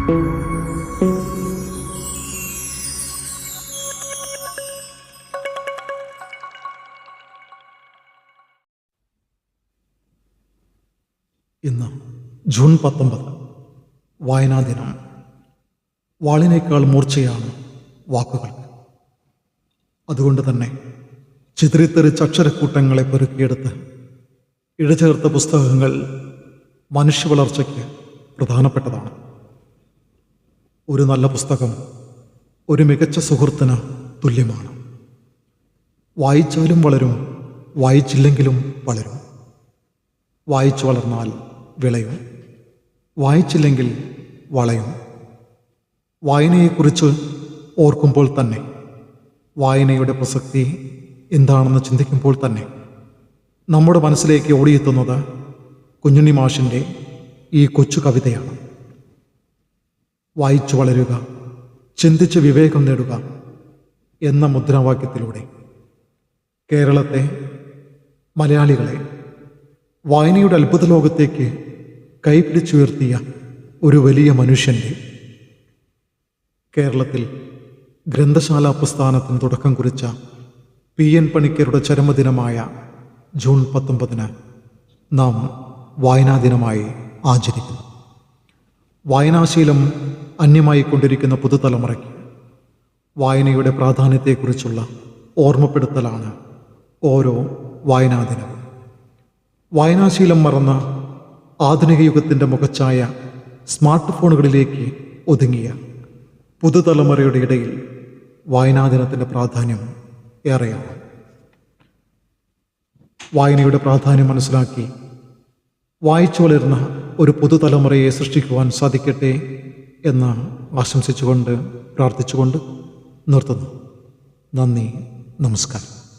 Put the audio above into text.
ഇന്ന് ജൂൺ 19 വായനാ ദിനം. വാളിനേക്കാൾ മൂർച്ചയാണ് വാക്കുകൾ. അതുകൊണ്ട് തന്നെ ചിതറിത്തെറിച്ച അക്ഷരക്കൂട്ടങ്ങളെ പെറുക്കിയെടുത്ത് ഇഴചേർത്ത പുസ്തകങ്ങൾ മനുഷ്യ വളർച്ചയ്ക്ക് പ്രധാനപ്പെട്ടതാണ്. ഒരു നല്ല പുസ്തകം ഒരു മികച്ച സുഹൃത്തിന് തുല്യമാണ്. വായിച്ചാലും വളരും, വായിച്ചില്ലെങ്കിലും വളരും. വായിച്ചു വളർന്നാൽ വിളയും, വായിച്ചില്ലെങ്കിൽ വളയും. വായനയെക്കുറിച്ച് ഓർക്കുമ്പോൾ തന്നെ, വായനയുടെ പ്രസക്തി എന്താണെന്ന് ചിന്തിക്കുമ്പോൾ തന്നെ നമ്മുടെ മനസ്സിലേക്ക് ഓടിയെത്തുന്നത് കുഞ്ഞുണ്ണി മാഷിൻ്റെ ഈ കൊച്ചു കവിതയാണ്. വായിച്ചു വളരുക, ചിന്തിച്ച് വിവേകം നേടുക എന്ന മുദ്രാവാക്യത്തിലൂടെ കേരളത്തെ, മലയാളികളെ വായനയുടെ അത്ഭുത ലോകത്തേക്ക് കൈപിടിച്ചുയർത്തിയ ഒരു വലിയ മനുഷ്യൻ്റെ, കേരളത്തിൽ ഗ്രന്ഥശാല പ്രസ്ഥാനത്തിന് തുടക്കം കുറിച്ച PN പണിക്കരുടെ ചരമദിനമായ ജൂൺ 19 നാം വായനാ ദിനമായി ആചരിക്കുന്നു. വായനാശീലം അന്യമായിക്കൊണ്ടിരിക്കുന്ന പുതുതലമുറയ്ക്ക് വായനയുടെ പ്രാധാന്യത്തെക്കുറിച്ചുള്ള ഓർമ്മപ്പെടുത്തലാണ് ഓരോ വായനാ ദിനവും. വായനാശീലം മറന്ന ആധുനിക യുഗത്തിൻ്റെ മുഖച്ഛായ സ്മാർട്ട് ഫോണുകളിലേക്ക് ഒതുങ്ങിയ പുതുതലമുറയുടെ ഇടയിൽ വായനാ ദിനത്തിൻ്റെ പ്രാധാന്യം ഏറെയാണ്. വായനയുടെ പ്രാധാന്യം മനസ്സിലാക്കി വായിച്ചു വളരുന്ന ഒരു പുതുതലമുറയെ സൃഷ്ടിക്കുവാൻ സാധിക്കട്ടെ എന്ന് ആശംസിച്ചുകൊണ്ട്, പ്രാർത്ഥിച്ചുകൊണ്ട് നിർത്തുന്നു. നന്ദി, നമസ്കാരം.